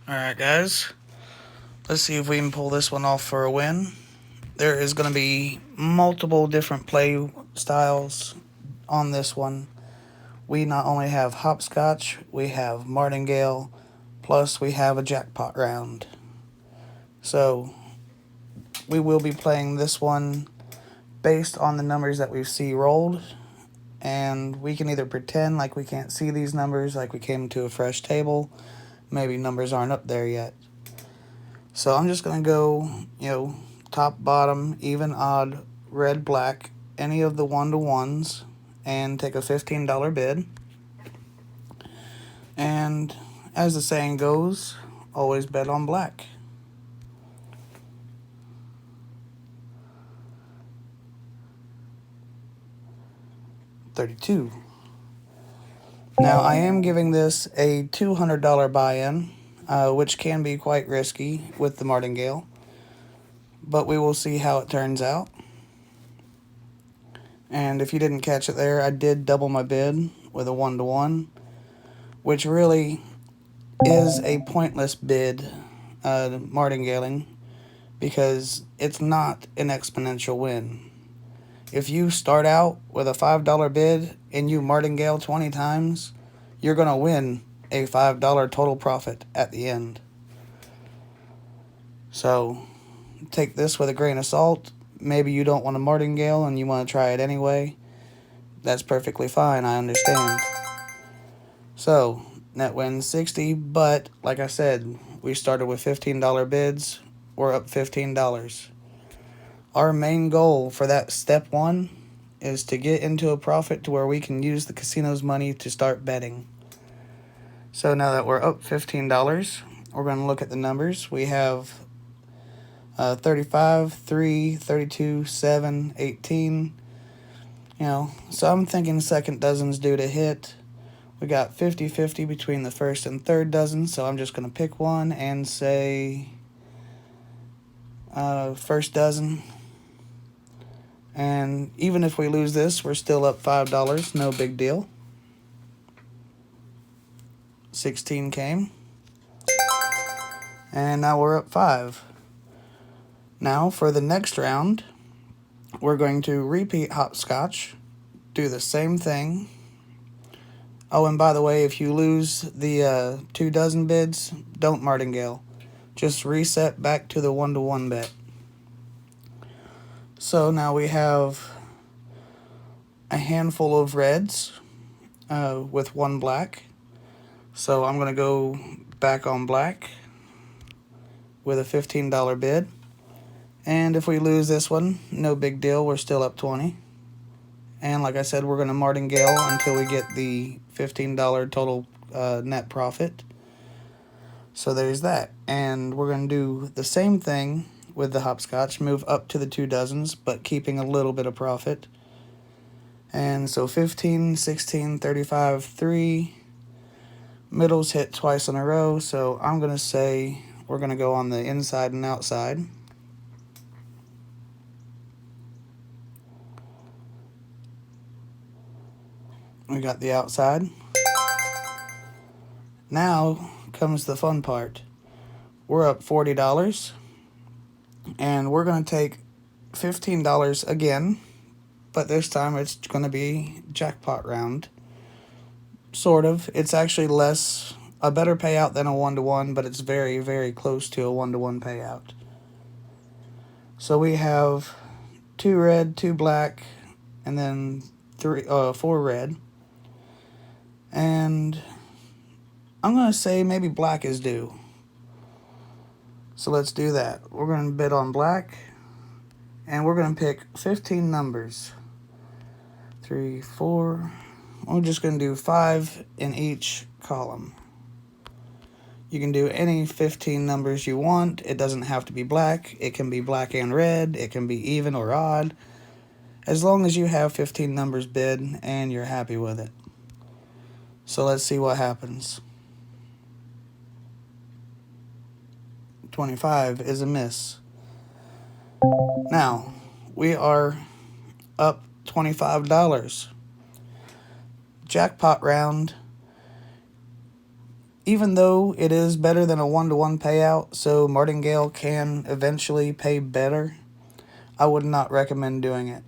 Alright, guys. Let's see if we can pull this one off for a win. There is going to be multiple different play styles on this one. We not only have hopscotch, we have martingale, plus we have a jackpot round. So, we will be playing this one based on the numbers that we see rolled. And we can either pretend like we can't see these numbers, like we came to a fresh table. Maybe numbers aren't up there yet. So I'm just going to go, top, bottom, even, odd, red, black, any of the 1-to-1s, and take a $15 bid. And as the saying goes, always bet on black. $32. Now I am giving this a $200 buy-in, which can be quite risky with the martingale, but we will see how it turns out. And if you didn't catch it there, I did double my bid with a 1-to-1, which really is a pointless bid, martingaling, because it's not an exponential win. If you start out with a $5 bid and you martingale 20 times, you're going to win a $5 total profit at the end. So take this with a grain of salt. Maybe you don't want a martingale and you want to try it anyway. That's perfectly fine, I understand. So net win 60, but like I said, we started with $15 bids. We're up $15. Our main goal for that step one is to get into a profit to where we can use the casino's money to start betting. So now that we're up $15, we're going to look at the numbers. We have 35, 3, 32, 7, 18. So I'm thinking second dozen's due to hit. We got 50-50 between the first and third dozen, so I'm just going to pick one and say first dozen. And even if we lose this, we're still up $5. No big deal. 16 came. And now we're up 5. Now for the next round, we're going to repeat hopscotch. Do the same thing. Oh, and by the way, if you lose the 2 dozen bids, don't martingale. Just reset back to the 1-to-1 bet. So now we have a handful of reds with 1 black. So I'm going to go back on black with a $15 bid. And if we lose this one, no big deal. We're still up 20. And like I said, we're going to martingale until we get the $15 total net profit. So there's that. And we're going to do the same thing with the hopscotch, move up to the 2 dozens, but keeping a little bit of profit. And so 15, 16, 35, 3. Middles hit twice in a row, so I'm going to say we're going to go on the inside and outside. We got the outside. Now comes the fun part. We're up $40. And we're going to take $15 again, but this time it's going to be jackpot round. Sort of. It's actually a better payout than a 1-to-1, but it's very, very close to a 1-to-1 payout. So we have 2 red, 2 black, and then 4 red. And I'm going to say maybe black is due. So let's do that. We're going to bid on black, and we're going to pick 15 numbers. 3, 4. We're just going to do 5 in each column. You can do any 15 numbers you want. It doesn't have to be black. It can be black and red. It can be even or odd. As long as you have 15 numbers bid and you're happy with it. So let's see what happens. 25 is a miss. Now, we are up $25. Jackpot round, even though it is better than a 1-to-1 payout, so Martingale can eventually pay better, I would not recommend doing it.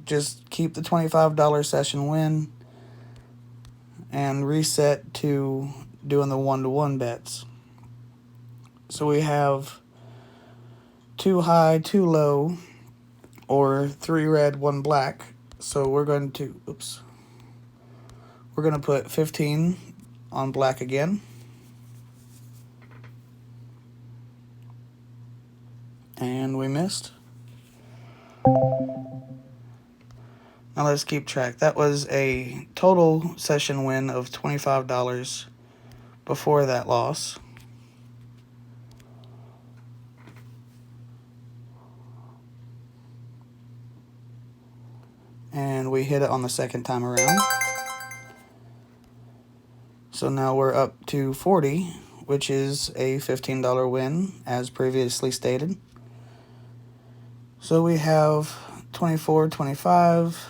Just keep the $25 session win and reset to doing the 1-to-1 bets. So we have 2 high, 2 low, or 3 red, 1 black. So we're going to, we're going to put 15 on black again. And we missed. Now let's keep track. That was a total session win of $25 before that loss. And we hit it on the second time around. So now we're up to 40, which is a $15 win, as previously stated. So we have 24, 25,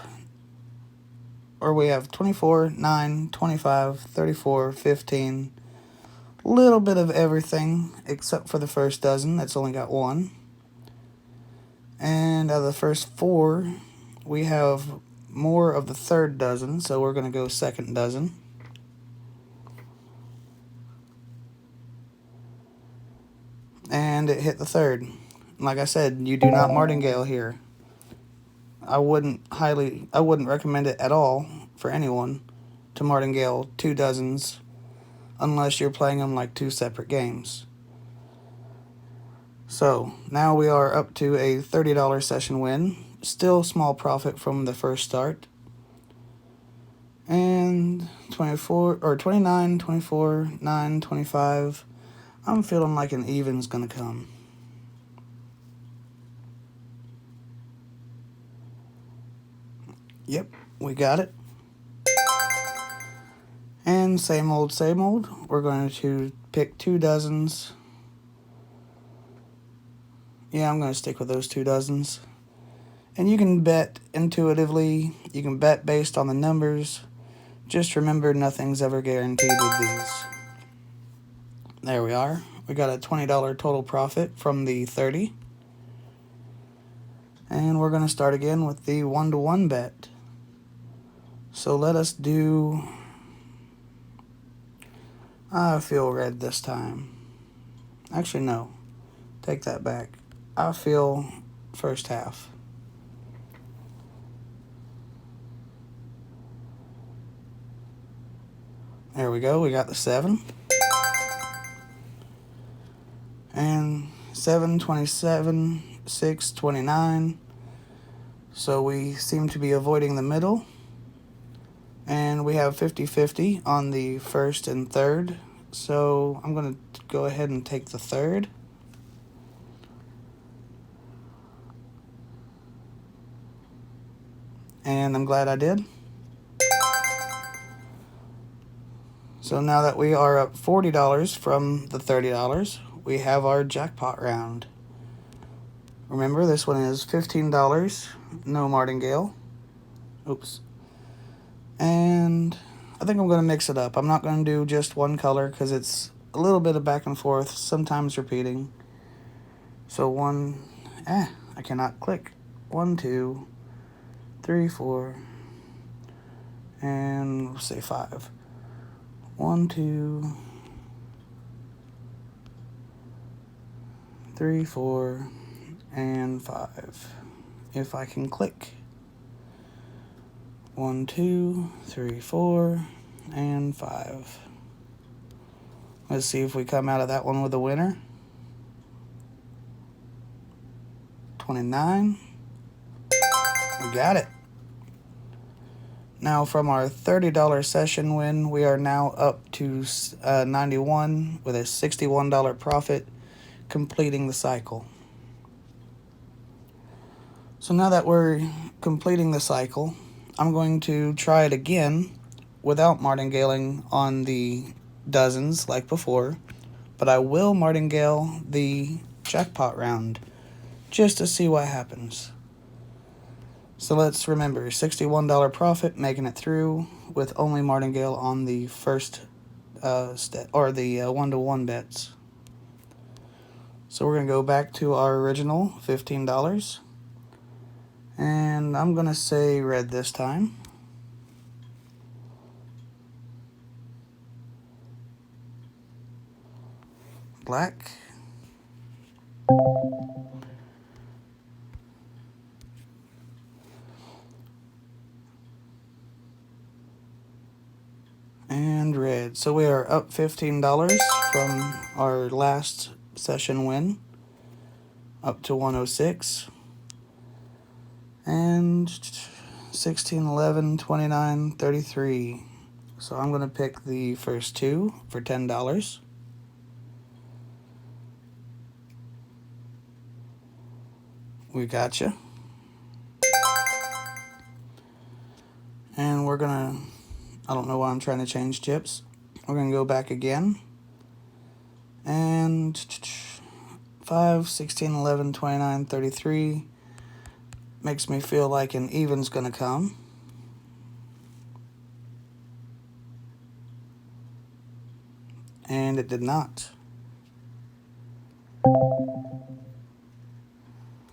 or we have 24, 9, 25, 34, 15. A little bit of everything except for the first dozen. That's only got 1. And out of the first 4, we have more of the third dozen, so we're going to go second dozen. And it hit the third. Like I said, you do not martingale here. I wouldn't recommend it at all for anyone to martingale 2 dozens unless you're playing them like 2 separate games. So now we are up to a $30 session win. Still small profit from the first start. And 24 or 29, 24, 9, 25. I'm feeling like an even's gonna come. Yep, we got it. And same old, same old. We're going to pick 2 dozens. Yeah, I'm going to stick with those 2 dozens. And you can bet intuitively. You can bet based on the numbers. Just remember, nothing's ever guaranteed with these. There we are. We got a $20 total profit from the 30. And we're going to start again with the 1-to-1 bet. So let us do... I feel red this time. Actually, no. Take that back. I feel first half. There we go. We got the 7. And 7, 27, 6, 29. So we seem to be avoiding the middle. And we have 50-50 on the first and third. So I'm going to go ahead and take the third. And I'm glad I did. So now that we are up $40 from the $30, we have our jackpot round. Remember, this one is $15, no martingale. Oops. And I think I'm going to mix it up. I'm not going to do just one color because it's a little bit of back and forth, sometimes repeating. So I cannot click. 1, 2, 3, 4, and we'll say 5. 1, 2, 3, 4, and 5. If I can click. 1, 2, 3, 4, and 5. Let's see if we come out of that one with a winner. 29. We got it. Now from our $30 session win, we are now up to 91 with a $61 profit, completing the cycle. So now that we're completing the cycle, I'm going to try it again without martingaling on the dozens like before, but I will martingale the jackpot round just to see what happens. So let's remember, $61 profit, making it through with only martingale on the first or the 1-to-1 bets. So we're going to go back to our original $15. And I'm going to say red this time. Black. And red. So we are up $15 from our last session win, up to 106. And 16, 11, 29, 33. So I'm going to pick the first two for $10. We gotcha. And we're going to, I don't know why I'm trying to change chips. We're going to go back again. And 5, 16, 11, 29, 33. Makes me feel like an even's going to come. And it did not.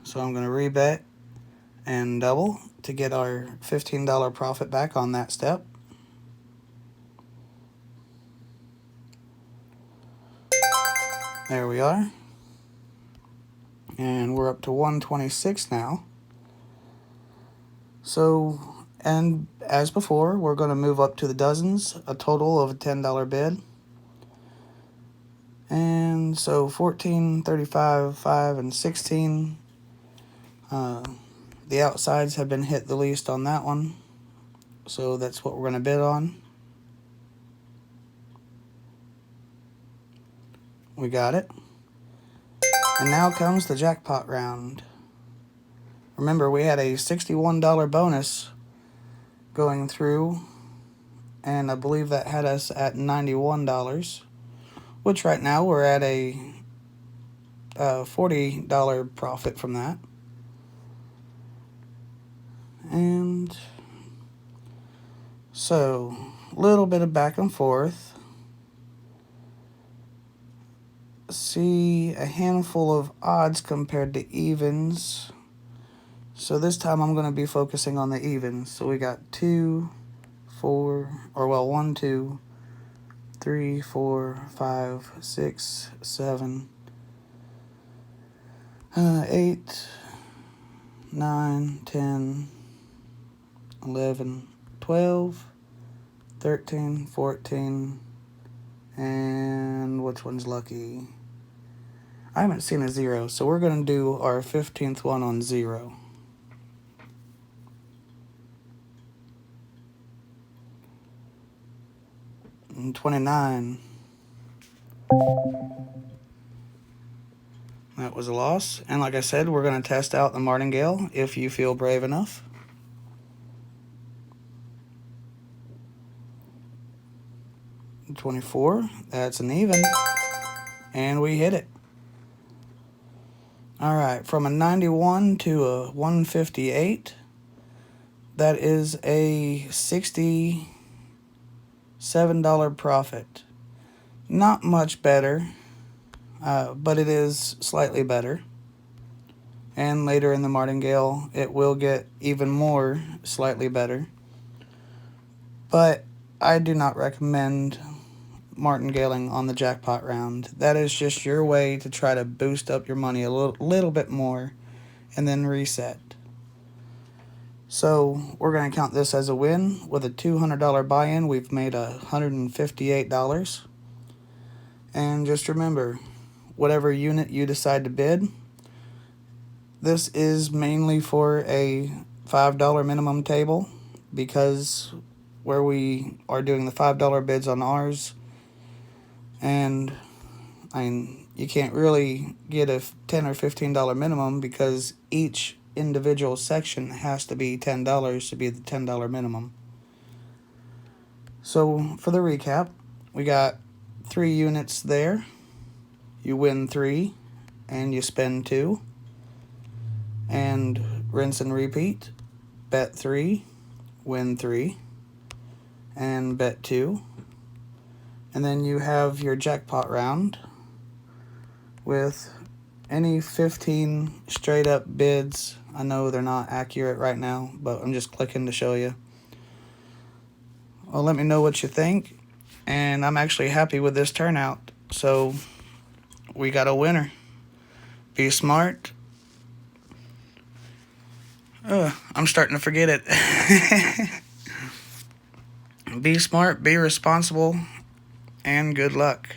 So I'm going to rebet and double to get our $15 profit back on that step. There we are. And we're up to 126 now. So, and as before, we're going to move up to the dozens, a total of a $10 bid. And so 14, 35, 5, and 16. The outsides have been hit the least on that one. So that's what we're going to bid on. We got it. And now comes the jackpot round. Remember, we had a $61 bonus going through, and I believe that had us at $91, which right now we're at a $40 profit from that. And so, a little bit of back and forth. See a handful of odds compared to evens. So this time I'm going to be focusing on the evens. So we got 2, 4, or well, 1, 2, 3, 4, 5, 6, 7, 8, 9, 10, 11, 12, 13, 14, and which one's lucky? I haven't seen a 0, so we're going to do our 15th one on 0. And 29. That was a loss. And like I said, we're going to test out the martingale if you feel brave enough. And 24. That's an even. And we hit it. Alright, from a 91 to a 158. That is a $67 profit. Not much better, but it is slightly better. And later in the martingale, it will get even more slightly better. But I do not recommend martingaling on the jackpot round. That is just your way to try to boost up your money a little bit more and then reset. So we're going to count this as a win. With a $200 buy-in, we've made $158. And just remember, whatever unit you decide to bid, this is mainly for a $5 minimum table, because where we are doing the $5 bids on ours, and I mean, you can't really get a $10 or $15 minimum because each individual section has to be $10 to be the $10 minimum. So for the recap, we got 3 units there. You win 3 and you spend 2. And rinse and repeat. Bet 3, win 3, and bet 2. And then you have your jackpot round with any 15 straight up bids. I know they're not accurate right now, but I'm just clicking to show you. Well, let me know what you think. And I'm actually happy with this turnout. So we got a winner. Be smart. I'm starting to forget it. Be smart, be responsible, and good luck.